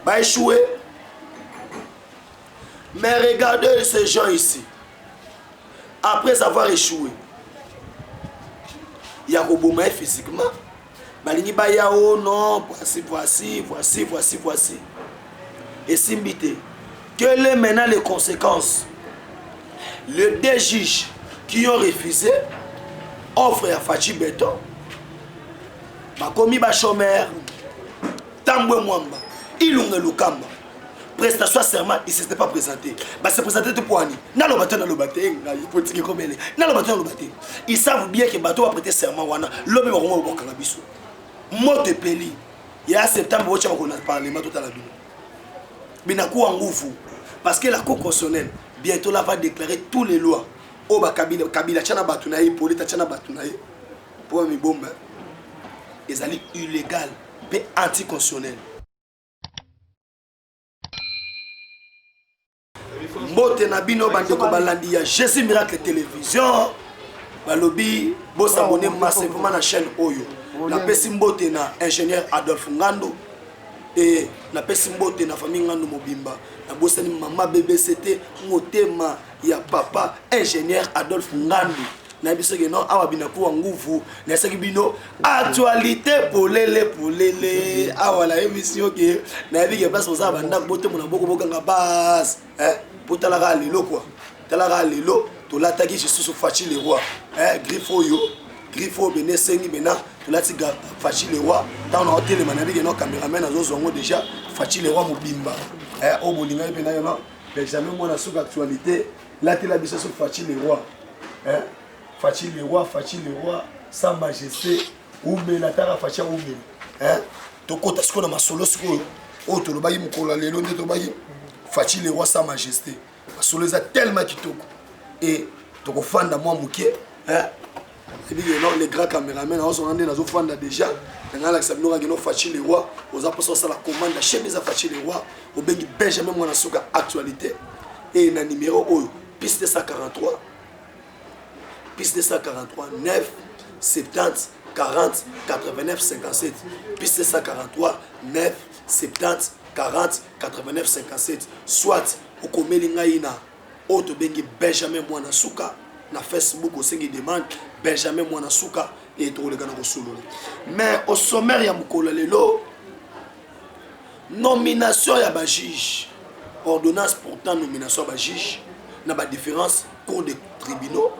va échouer. Mais regardez ces gens ici. Après avoir échoué, il y a Robomé physiquement. Balingi Bayao, non, voici. Et Simbité, quelles sont maintenant les conséquences? Les deux juges qui ont refusé offrent à Fachi Beton. Bakomi Bachomère, Tambwe Mwamba, Ilunga Lukamba. Prestation serment, il ne s'était pas présenté. Il s'est présenté tout pour Annie. Ils savent bien que le bateau a prêté serment. L'homme est au Cannabis. Mot de Peli. Il y a septembre, on a parlé. Binakou en Ngoufou. Parce que la Cour constitutionnelle, bientôt, là, va déclarer toutes les lois. Oba Kabila, Tchana Batounaï, Polita Tchana Batounaï. Pour mes bombes. Ils sont illégales, mais anticonstitutionnels. Mbote na bino bandeko balandi ya Jésus Miracle Télévision balobi bo s'abonner massivement na chaîne oyo na pesi mbote na ingénieur Adolphe Ngando et na pesi mbote na famille Ngando Mobimba na bosani mama BBCT motema ya papa ingénieur Adolphe Ngando na biso ke non awa bina ko nguvu na saki bino actualité polele awa la émission ke na bi ke place oza banda bote mona boko bokanga base Talaka lelo quoi. Talaka lelo, to l'attaque sous Fachi le roi. Griffo bene sengi bena, to l'attaque Fachi le roi. Dans on hôtel manabi que nos caméramen azo zongo déjà Fachi le roi Mobimba. Au bolinga bena yo non. Benjamin moi na sous actualité, là tu la biso sur Fachi le roi. Fachi le roi, sa majesté ou la tara Fachi ou to kota sko na masolo sko. O to lo bayi mukola lelo nde to bayi Fachi le roi sa majesté. Parce que les a tellement kitoko. Et tu as fait moi mouké. Et puis les grands caméramans, ils sont rendus dans le fond déjà. Ils ont Fachi le roi. Ils ont passé la commande de chez Fachi le roi. Ils ont Benjamin Mwanasuka actualité. Et il y a un numéro piste 143. Piste 143 9 70 40 89 57. Piste 143 9 70 40 89 57. Soit au Komelinga ina auto bengi Benjamin Mwanasuka na Facebook au sengi demande Benjamin Mwanasuka et to le gana ko solo. Mais au sommaire ya mukolo lelo nomination ya ba juge ordonnance portant nomination ba juge na ba différence cour de tribunaux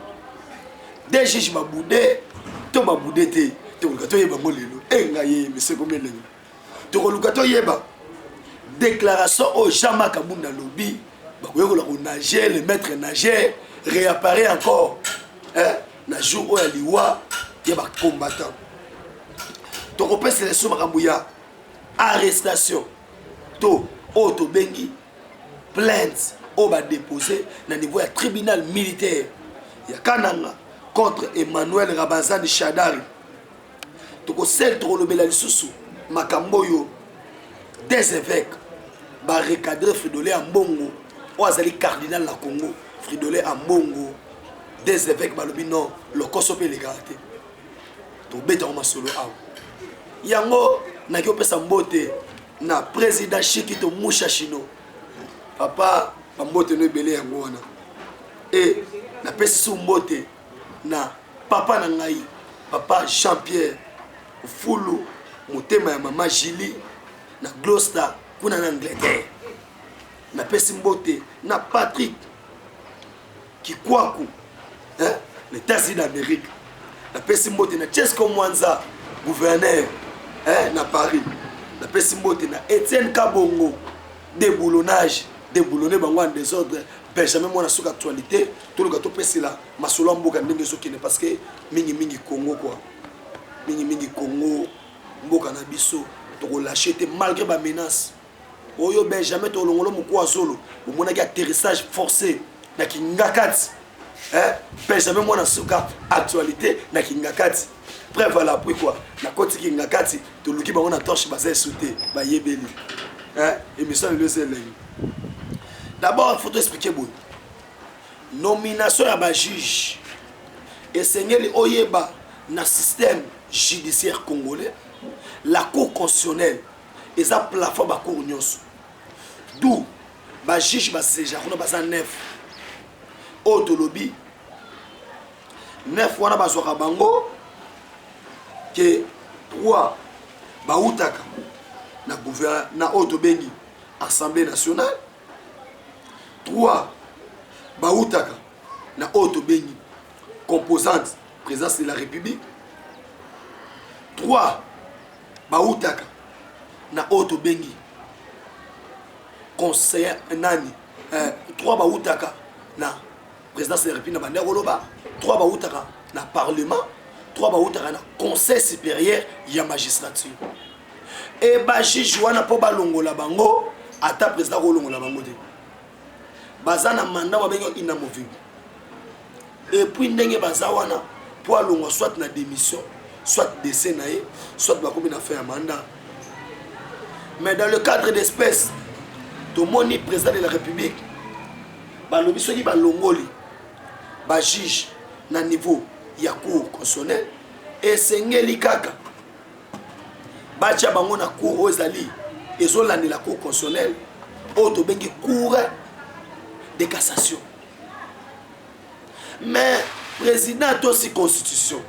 des juges baboudé to baboudé te to lukato yeba molelo ngaye monsieur Komelinga to lukato yeba déclaration au Jama Kabunda lobby. Le maître nageur réapparaît encore. Na jour où il y a des combattants. Donc on peut se laisser arrestation. To auto bengi plainte au bas déposé na niveau du tribunal militaire. Il y a Kananga contre Emmanuel Rabazani Chadari. Donc on sait trop le bel sous Makamboyo des évêques ba recadrer Fridolé en Bongo. Oazali cardinal la Congo, Fridolé à Mbongo, des évêques balobi non, le kosope légalité. To beta o masolo aw. Yango na ki opesa mbote na président Chikito Mushashino. Papa mbote no ebele yango wana. Et na pesi su mbote na papa na ngai, papa Jean-Pierre Fulu, motema ya mama Julie na Gloucester kuna na Angleterre. Na pesi mbote na Patrick Kikwaku les États-Unis d'Amérique. Na pesi mbote na Chesco Mwanza gouverneur na Paris. Na pesi mbote na Etienne Kabongo déboulonnage bango en désordre Benjamin Mwanasuka actualité tout le gâteau pesi la masolo mboka ndenge sokine parce que mingi Congo quoi. Mingi Congo mboka na biso to lâcher malgré ba menace. Oyo Benjamin to longolo mukwa solo omonaki atterrissage forcé na Kingakati Benjamin Mwanasuka actualité na Kingakati preuve à l'appui quoi na koti Kingakati to luki bango na torche basé sauter ba yebeli émission le seleng. D'abord il faut expliquer bon nomination ya ba juge et seigneli oyeba na système judiciaire congolais la cour constitutionnelle et ça plafond ba cour nyonso tout ba juge ba seja kuna ba 9 autolobi 9 wana ba soka bango que 3 ba utaka na gouvernement na autobengi Assemblée nationale 3 ba utaka na autobengi composante présidence de la République 3 ba utaka na autobengi conseiller nani 3 ba utaka na présidence de la République na bande koloba 3 ba utaka na parlement 3 ba utaka na conseil supérieur ya magistrature et ba juge wana po balongola bango ata président kolongola bango te baza na mandat ba bengo inamovible et puis ndenge baza wana po alongwa soit na démission soit décès na ye soit bakomi na fin ya mandat. Mais dans le cadre d'espèce tout moni président de la République balobi soki balongoli ba juge na niveau ya cour constitutionnelle et sengeli kaka bacha bango na cour ozali ezolandi la cour constitutionnelle oto bengi cour de cassation. Mais président aussi constitution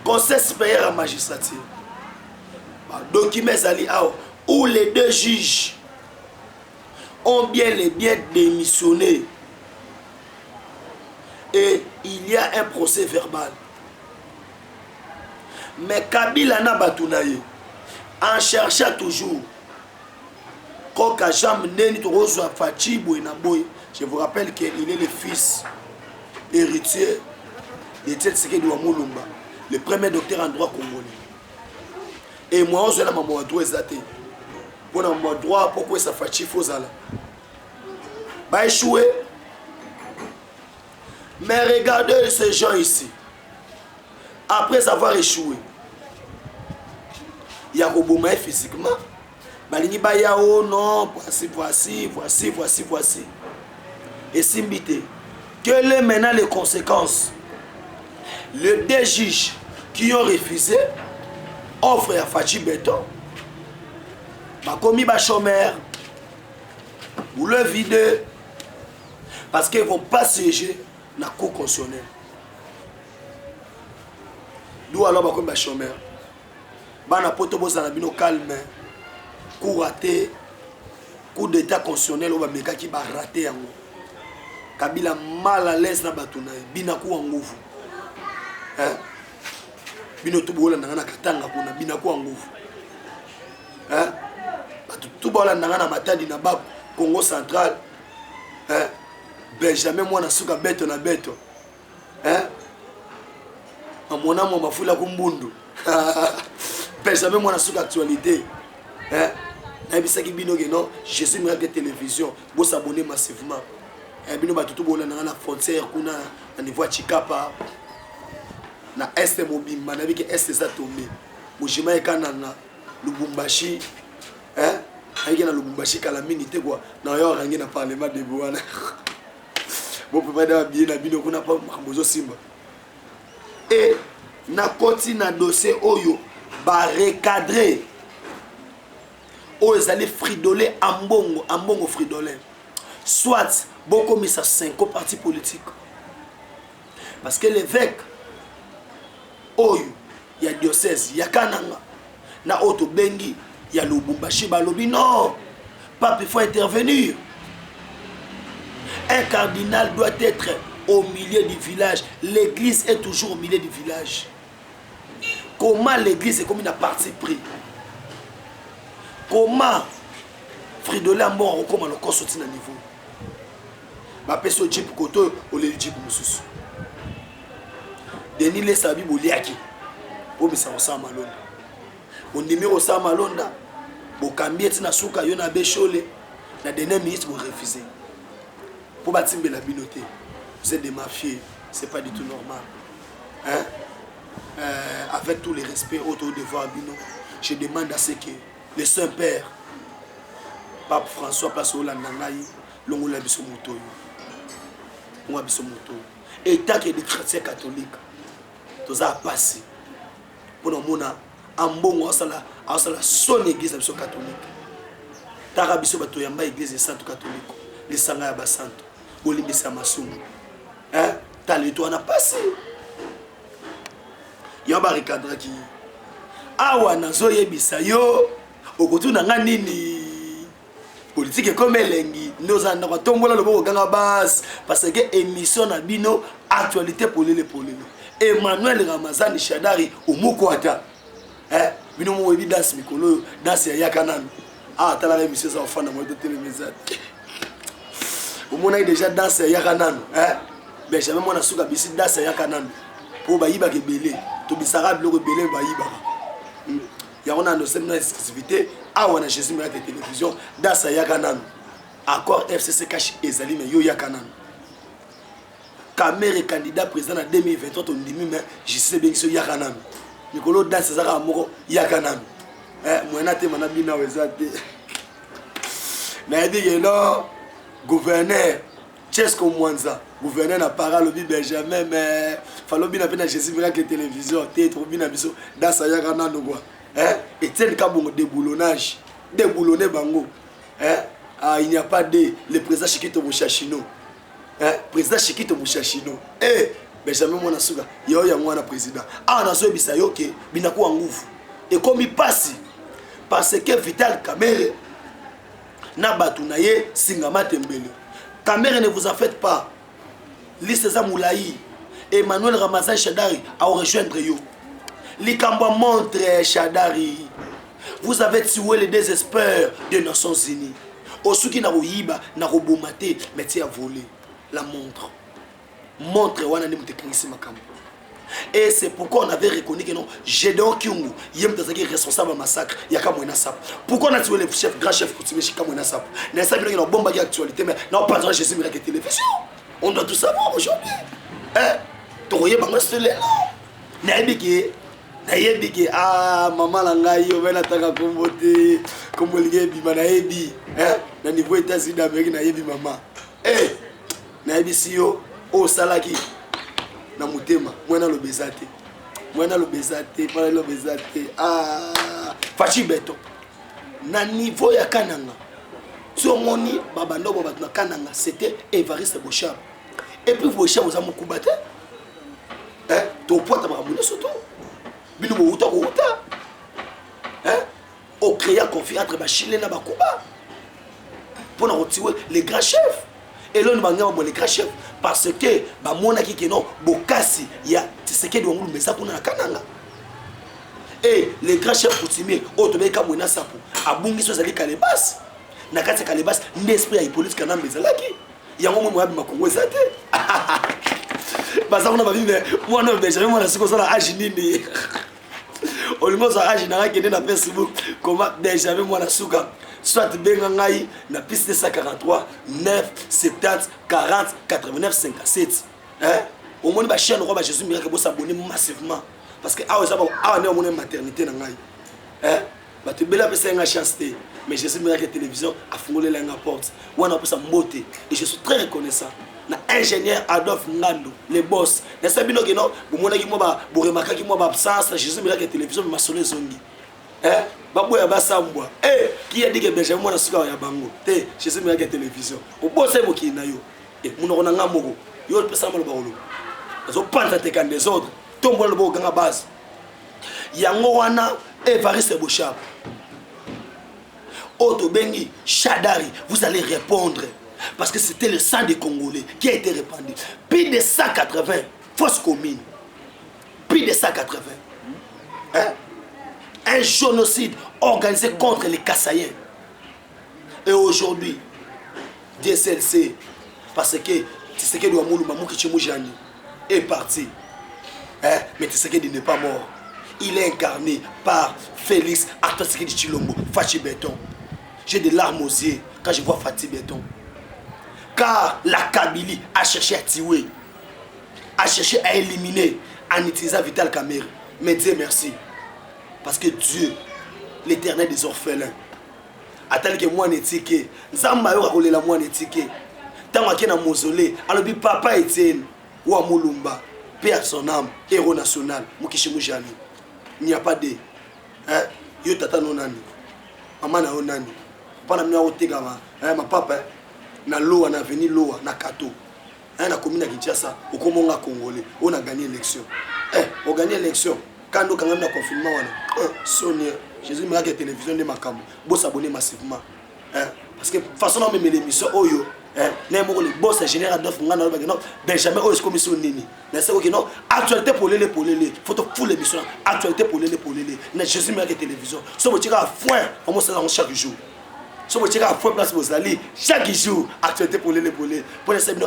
conseil supérieur à magistrature document zali où les 2 juges ont bien démissionné et il y a un procès verbal. Mais Kabila na batunaye en cherchant toujours Koka Jam Neni Torozo Fachi Boy. Je vous rappelle qu'il est le fils héritier de Tshisekedi Wamulumba, le premier docteur en droit congolais. Et moi, je suis là, maman, droit exacté. Pour mon droit, pourquoi ça fait chiffre là? Bah, échoué. Mais regardez ces gens ici. Après avoir échoué, il y a Robomae physiquement. Balini Bayao, non, voici. Et Simbité. Quelles sont maintenant les conséquences? Les 2 juges qui ont refusé offrent à Fachi Béton. Bakomi Bachomère, vous le videz, parce qu'ils ne vont pas siéger dans la cour constitutionnelle. D'où alors Bakomi Bachomère? Bana poto boza na bino calme, cour raté, coup d'état constitutionnel, on va meka qui va rater yango. Kabila mal à l'aise na batuna, bina ku nguvu. Hein? Bino tubola na katanga kuna bina ku nguvu. Hein? Tout bola na matadi na bab Congo central. Hein? Benjamin mwana suka beto na beto. Hein? Amona mo mafula kumbundu. Benjamin mwana suka actualité. Hein? Na bisaki bino ke non, je suis miracle de télévision, vous s'abonner massivement. Et bino batutu bola na frontière kuna na niveau Chikapa. Na est mobimba na biki est ça tombé. Mojima ekana na Lubumbashi. Hein? Aïe na Lubumbashi kala mingi te quoi. Na yo rangi na parlement de Boana. Bon peut pas bien na bino kuna pa makambozo simba. Et na koti na dossier oyo ba recadrer. O ezali fridoler ambongo fridoler. Soit beaucoup mis à 5 partis politiques. Parce que l'évêque oyo il y a diocèse, il y a Kananga, na Oto Bengi, il y a Lubumbashi balobi non, pape il faut intervenir. Un cardinal doit être au milieu du village. L'église est toujours au milieu du village. Comment l'église est comme une partie pris? Comment Fridolin Ambongo comment le corps sorti à niveau? Ma personne jeep koto au le jeep mususu. Denis les sabi boliaki. Pour me ça malonda. Mon numéro ça malonda. Bo kambieti na suka yo na bechole. Na dernier ministre vous refuser. Pour batimbe la binoté. Vous êtes des mafieux, c'est pas du tout normal. Hein? Avec tout le respect autour de voir Bino, je demande à ce que le Saint-Père, Pape François place au Landangaï, l'ongola biso moto. Et tant que des chrétiens catholiques, tous a passé pour nous mona en bon à la son église catholique. taka biso bato yamba église sainte catholique lisanga ya basanto olimbisa masumu tali to na passé ya ba rekadraki awa nazoyebisa yo okotuna nga nini politique comme elengi nozanda kwa tombola loboko ganga bas parce que émission na bino actualité polele Emmanuel Ramazani Shadari umukwata bino mo webi dance mikolo dance ya yakanami tala la émission ça enfant na mo de télévision omona déjà dance ya yakanami ben jamais moi na suka bisi dance ya yakanami po bayiba ke belé to bisara biloko belé bayiba ya on a nos exclusivité on a Jésus Miracle télévision dance ya yakanami accord FCC cash ezali mais yo yakanami Kamere candidat président en 2023 on dit mais je sais bien que c'est yakanami Nicolo dans ces arts moko yakanami moi na te manabina wezate mais dit que non gouverneur Chesco Mwanza gouverneur na parole bi Benjamin mais fallo bina pena Jésus Miracle télévision te trop bina biso dans sa yakanami quoi Etienne Kabongo déboulonnage déboulonner bango il n'y a pas de le président Chikito Mouchachino président Chikito Mouchachino Benjamin Mwana Suga yo ya mwana président na so bisa yoke binakuwa nguvu et comme il passe parce que Vital Kamerhe na batu na ye Singama Tembele Kamerhe ne vous en faites pas liste za Moulaï Emmanuel Ramazan Shadari a rejoindre yo Likamba montre Shadari vous avez tué le désespoir des Nations Unies Osuki na royiba na robomate mais tu as volé la montre wana ni muteknisi makambo et c'est pourquoi on avait reconnu que non Gédéon Kyungu yem tazaki responsable massacre yaka mwena sap pourquoi on a tué le chef grand chef coutumier chika mwena sap na ça bien que bomba actualité mais non pas dans Jésus Miracle télévision on doit tout savoir aujourd'hui toye bango stele na yebiki maman la ngai yo vela taka kombote comme lié bima na yebi na niveau États-Unis d'Amérique na yebi maman na yebi si yo o salaki na mutema mwana lo bezate pas lo bezate fachi beto na niveau ya kananga so moni baba ndobo batna kananga c'était Évariste Bochab et puis Bochab oza mukubate to poita ba mona soto bino mo uta au créer confiance entre Bachile na Bakuba pour nous retirer les grands chefs et là nous avons les grands chefs parce que ba mona ki non bokasi ya Tshisekedi Wangulu mesa kuna na kananga et les grands chefs coutumiers otobeka mona sapo abungi so zali kalebas na kati kalebas ndesprit ya Hippolyte Kanambe zalaki yango mo mwabi makongo ezate baza kuna babi mais moi non Benjamin mwana siko sala age nini olingo za age na kende na Facebook comment Benjamin mwana suka soit benga ngai na piste 143 9 70 40 89 57 au moins ba chaîne roi Jésus Miracle bo s'abonner massivement parce que awa ne mon maternité na ngai ba te bela pesa nga chance té mais Jésus Miracle télévision a fongolé la porte wana pour sa mbote et je suis très reconnaissant na ingénieur Adolphe Ngando les boss na sabino que non bo mona ki mo ba bo remaka ki mo ba absence Jésus Miracle télévision ma sonné zongi baboya basambwa qui a dit que Benjamin mwana suka ya bango te Jésus Miracle télévision o bosse mo ki na yo munoko na ngamoko yo pesa malo ba olo zo panta te kan des autres tombo le bo ganga base yango wana Évariste Bochab Oto Bengi Shadari vous allez répondre parce que c'était le sang des Congolais qui a été répandu plus de 180 fausses communes plus de 180 un génocide organisé contre les Kassaïens. Et aujourd'hui, DSLC, parce que Tshisekedi Wangulu Mamoukichimoujani est parti. Mais Tshisekedi n'est pas mort. Il est incarné par Félix Tshisekedi Tshilombo, Fachi Béton. J'ai des larmes aux yeux quand je vois Fachi Béton. Car la Kabylie a cherché à tuer, a cherché à éliminer en utilisant Vital Kamerhe. Mais Dieu merci. Parce que Dieu, l'éternel des orphelins, attend que moi n'étique, Nzamba yo rakolela moi n'étique. Tant que na mausolée, alors bi papa Etienne ou Mulumba, paix à son âme, héros national, Mukishimujani. Il n'y a pas de yo tata non nani. Maman na onani. papa na oteka ma papa na loa na avenue loa na kato na commune ya Kinshasa okomonga congolais on a gagné l'élection on gagné l'élection quand on a confinement wana Sonia Jésus me la télévision de makambo bo s'abonner massivement parce que façon on met l'émission oyo n'importe les boss général Adolphe Ngana non Benjamin oyo est commission nini mais c'est OK non actualité pour les faut te full l'émission actualité pour les na Jésus me la télévision so vous à foin on se lance chaque jour so vous à foin place vous allez chaque jour actualité pour les pour les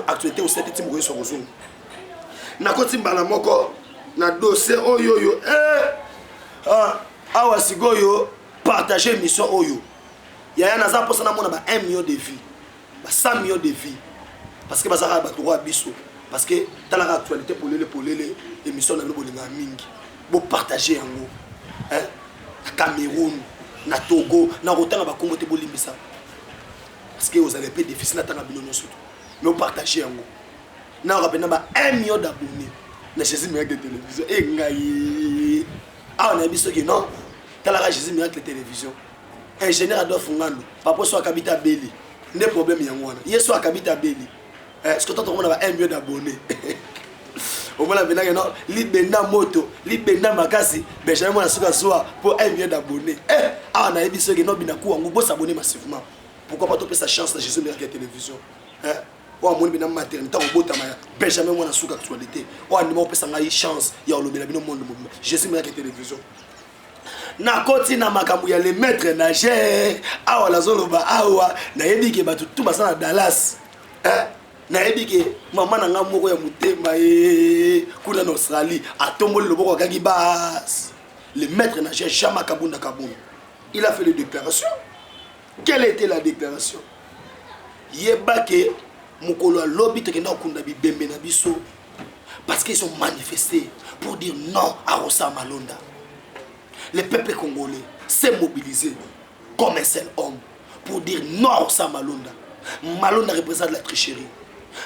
actualité au 7 team sur Zoom na koti mbala moko na dossier oyo awa sigoyo partager mission oyo ya na za posa na mona ba 1 million de vies ba 100 millions de vies parce que bazaka ba droit biso parce que dans la actualité pour les émissions na bolinga mingi bo partager yango na Cameroun na Togo na rotanga ba Congo te bolimbisa parce que vous avez peu difficile na tanga bino surtout mais bo partager yango na rapena ba 1 million d'abonnés na Jésus miracle télévision ngai on a biso que non talaka Jésus miracle télévision ingénieur Adolphe Ngando papa so akabita Beli ne problème yango wana yeso akabita Beli est-ce que toi on a 1 million d'abonnés au moins la benanga non libenda moto libenda makasi Benjamin mona suka soa pour 1 million d'abonnés on a biso que non binaku wangu bo s'abonner massivement pourquoi pas topé sa chance na Jésus miracle télévision on a mon maternité au botama Benjamin mona suka actualité on a mo pesa ngai chance ya olobela bino monde Jésus miracle télévision na koti na makambu ya les maîtres nageurs awa la zoloba awa na yebike batu tout basa na Dallas na yebike mama na nga moko ya mutema kuna na Australie atomboli loboko kaki bas le maître nageur Jean Kabunda Kabunda il a fait les déclarations. Quelle était la déclaration? Yebake mukolo lobby te kenda okunda bi bembe na biso parce qu'ils ont manifesté pour dire non à Rosa Malonda. Le peuple congolais s'est mobilisé comme un seul homme pour dire non à Rosa Malonda. Malonda représente la tricherie.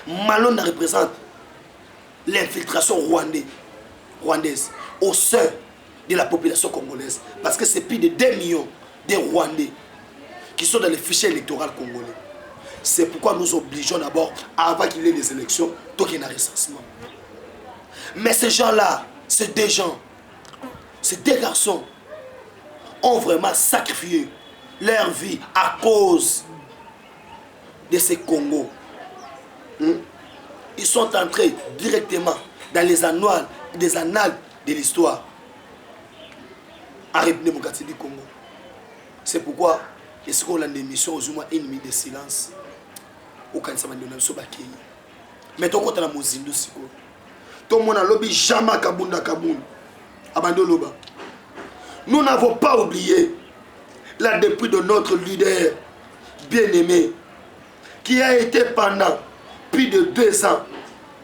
Malonda représente l'infiltration rwandaise au sein de la population congolaise. Parce que c'est plus de 2 millions de Rwandais qui sont dans les fichiers électoraux congolais. C'est pourquoi nous obligeons d'abord, avant qu'il y ait des élections, tant qu'il y ait un recensement. Mais ces gens-là, ces deux garçons, ont vraiment sacrifié leur vie à cause de ces Congos. Ils sont entrés directement dans les annales de l'histoire en République démocratique du Congo. C'est pourquoi est-ce qu'on a une émission aux humains ennemis de silence au Kansama de Namso Bakei. Mais ton côté la Mozindo Siko. Ton mon a lobby Jama Kabunda Kaboun. Abando Loba. Nous n'avons pas oublié la dépouille de notre leader bien-aimé qui a été pendant plus de 2 ans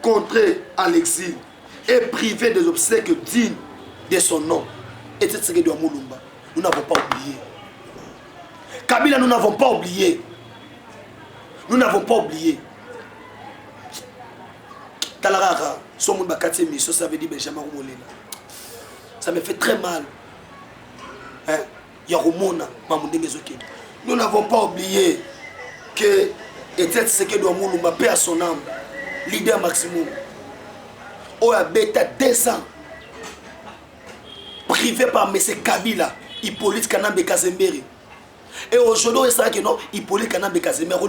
contré à l'exil et privé des obsèques dignes de son nom. Et c'est ce que doit Moulumba. Nous n'avons pas oublié. Kabila, nous n'avons pas oublié. Nous n'avons pas oublié. Talarara, son monde bakati mission, ça veut dire Benjamin Romolela. Ça me fait très mal. Nous n'avons pas oublié que était ce que doit Moulumba, paix à son âme, leader maximum, au Abeta 2 ans, privé par M. Kabila, Hippolyte Kanambe Kazemberi. Et aujourd'hui, c'est que non, Hippolyte Kanambe Kazemberi,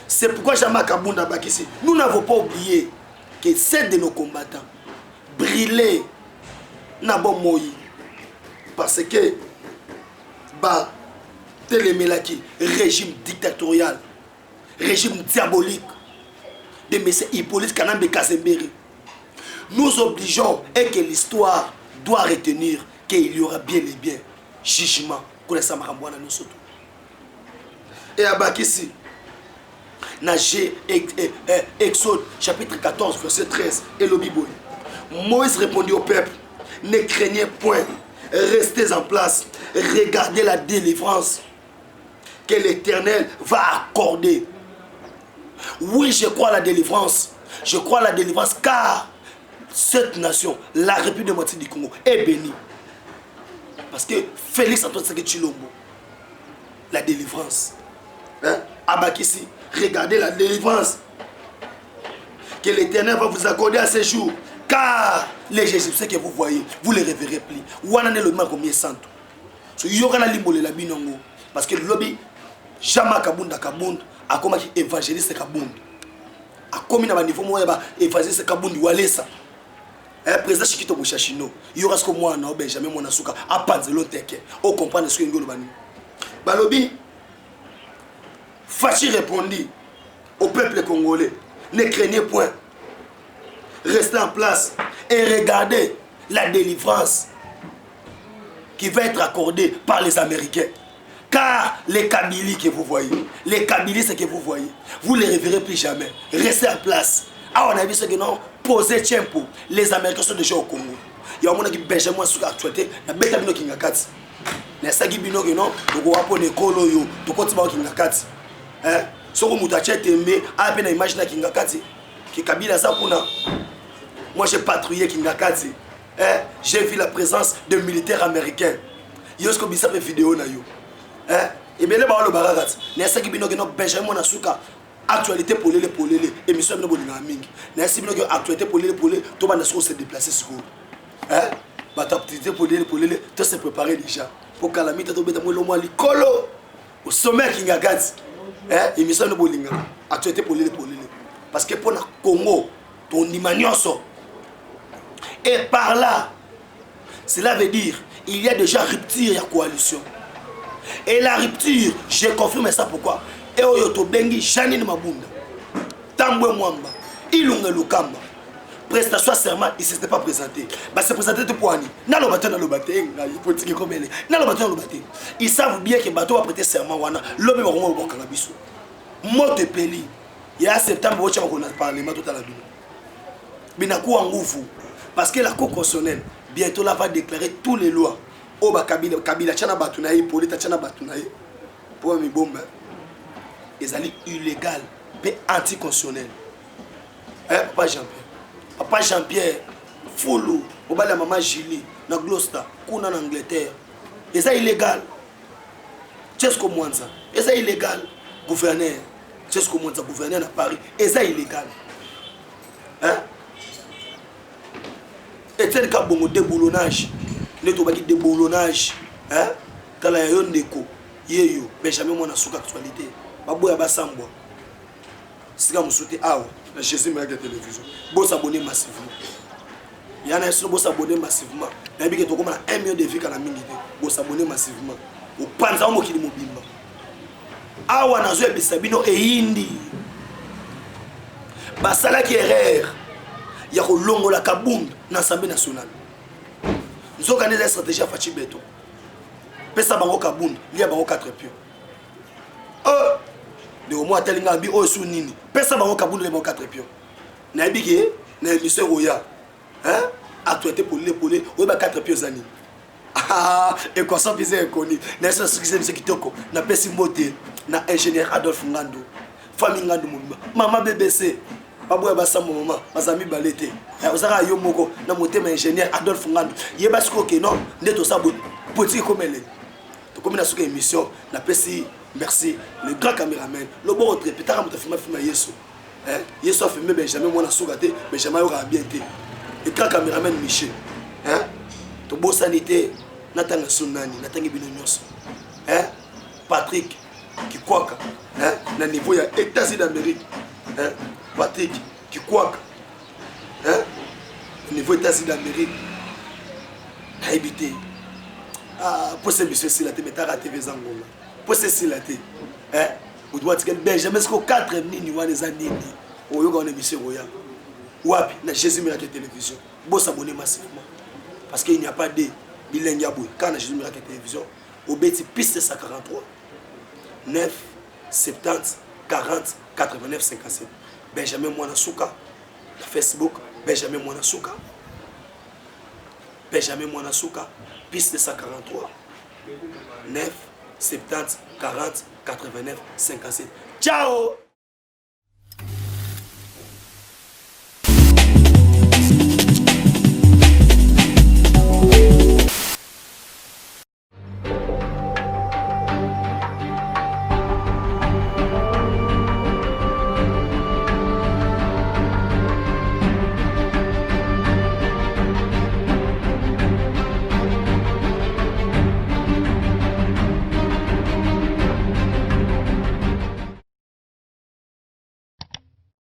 c'est pourquoi Jean-Marc Kabunda Bakissi, nous n'avons pas oublié que 7 de nos combattants brûlaient Nabo Moï. Parce que bah Télémelaki, régime dictatorial, régime diabolique de M. Hippolyte Kanambe Kazemberi, nous obligeons et que l'histoire doit retenir qu'il y aura bien et bien jugement pour les Samarambouana nous surtout. Et à Bakissi, Exode chapitre 14 verset 13 et le Bible. Moïse répondit au peuple: ne craignez point, restez en place, regardez la délivrance que l'Éternel va accorder. Oui, je crois à la délivrance. Je crois à la délivrance car cette nation, la République démocratique du Congo, est bénie. Parce que Félix Antoine Tshisekedi Tshilombo la délivrance. Hein? Abakissi, regardez la délivrance que l'Éternel va vous accorder à ce jour. Car les Égyptiens que vous voyez, vous les reverrez plus. Ouanane le man comme santo. So yokana limbole la binongo parce que le lobby Jama Kabunda a comme évangéliste Kabunda. A comme na niveau moya ba évangéliste Kabundi walesa. Président Chikito Bouchachino, il y aura ce que moi na Benjamin Monasuka a panzelo teke. O comprendre ce que ngolo bani. Balobi Fachi répondit au peuple congolais, ne craignez point. Restez en place et regardez la délivrance qui va être accordée par les Américains. Car les Kabylies que vous voyez, les Kabylistes que vous voyez, vous ne les reverrez plus jamais. Restez en place. Ah, on a vu ce que non, posez tempo. Les Américains sont déjà au Congo. Il y a un monde qui Benjamin sur l'actualité, il y a Betamino qui n'a pas. Il y a Sagi Bino qui non, donc on va prendre Kolo yo, donc on va qui n'a pas. Hein? Ce que vous avez aimé, à peine imaginer qui n'a pas. Qui Kabila ça pour nous. Moi j'ai patrouillé Kingakati. J'ai vu la présence de militaires américains. Yosko bisa pe vidéo na yo. Et bien le ba le baragat. Na saki bino ke no Benjamin Monasuka. Actualité pour les émission bino bolinga mingi. Na saki bino ke actualité pour les to ba na se déplacer sur. Ba ta activité pour les to se préparer déjà. Pour calamité to beta mo lo mo likolo. Au sommet Kingakati. Émission bino bolinga. Actualité pour les parce que pour na Congo ton imanioso. Et par là, cela veut dire il y a déjà rupture de coalition. Et la rupture, je confirme ça pourquoi. Et Oyoto Bengi, Janine Mabunda, Tambwe Mwamba, Ilunga Lukamba, prestation serment, il ne s'était pas présenté. C'est présenté tout pour Annie. Ils savent bien que le bateau a prêté serment. L'homme est vraiment au Kanabiso. Mote Peli, il y a septembre, on a parlé, mais tout à la vie. Binakou en Ngoufou. Parce que la Cour constitutionnelle, bientôt, là, va déclarer toutes les lois. Oba Kabila, Tchana Batounaï, Polita Tchana Batounaï, pour mes bombes, ils allaient illégal, mais anticonstitutionnel. Papa Jean-Pierre. Papa Jean-Pierre, Foulou, Oba la maman Julie, dans Gloucester, Kouna en Angleterre. Et ça illégal. Tchesco Mwanza. Et ça illégal. Gouverneur. Tchesco Mwanza, gouverneur à Paris. Et ça illégal. Et tel cas bon déboulonnage, les tobaki déboulonnage, tala yo ndeko, yeyo, Benjamin Monasuka actualité, baboya basambo. Sika musute awa, na Jésus m'a la télévision. Bon s'abonner massivement. Il y en a qui bon s'abonner massivement. Na biki to comme 1 million de vues kana mingi te. Bon s'abonner massivement. Au panza mo kili mobimba. Awa na zo ebisabino e hindi. Basala ki erreur. Il y a longo la Kabound dans l'Assemblée nationale. Nous avons une stratégie à Fachi Beto. Pesa bango Kabound, il y a bango 4 pions. De au moins Talinga bi o sou nini. Pesa bango Kabound, il y a bango 4 pions. Na bigé, na émission Roya. Actualité pour les, o ba 4 pions zani. Équation bizarre connu. Na ça ce qui toko, na pesi mbote, na ingénieur Adolphe Ngando. Famille Ngando Mumba. Maman BBC. Baboya basamo mama bazami balete ozaka yo moko na motema ingénieur Adolphe Ngando yeba siko ke non ndeto sa politique comme elle to comme na suka émission na pesi merci le grand caméraman le bon répétera moto filma Yesu Yesu a filmé Benjamin mona suka te Benjamin aura bien été le grand caméraman Michel to bo sanité natanga sunani natangi bino nyonso Patrick Kikwaka na niveau ya États-Unis d'Amérique Patrick Kikwaka au niveau États-Unis d'Amérique a évité pour ce monsieur si la te mettra à TV Zangonga pour ce si la te vous doit dire Benjamin ce que 4 nini wana za nini oyo ga on émission royal wapi na Jésus Miracle Télévision bon s'abonner massivement parce qu'il n'y a pas de bilingue boy quand na Jésus Miracle Télévision au beti piste 143 9 70 40 89 57 Benjamin Monasuka, Facebook, Benjamin Monasuka, piste de 143, 9, 70, 40, 89, 57. Ciao!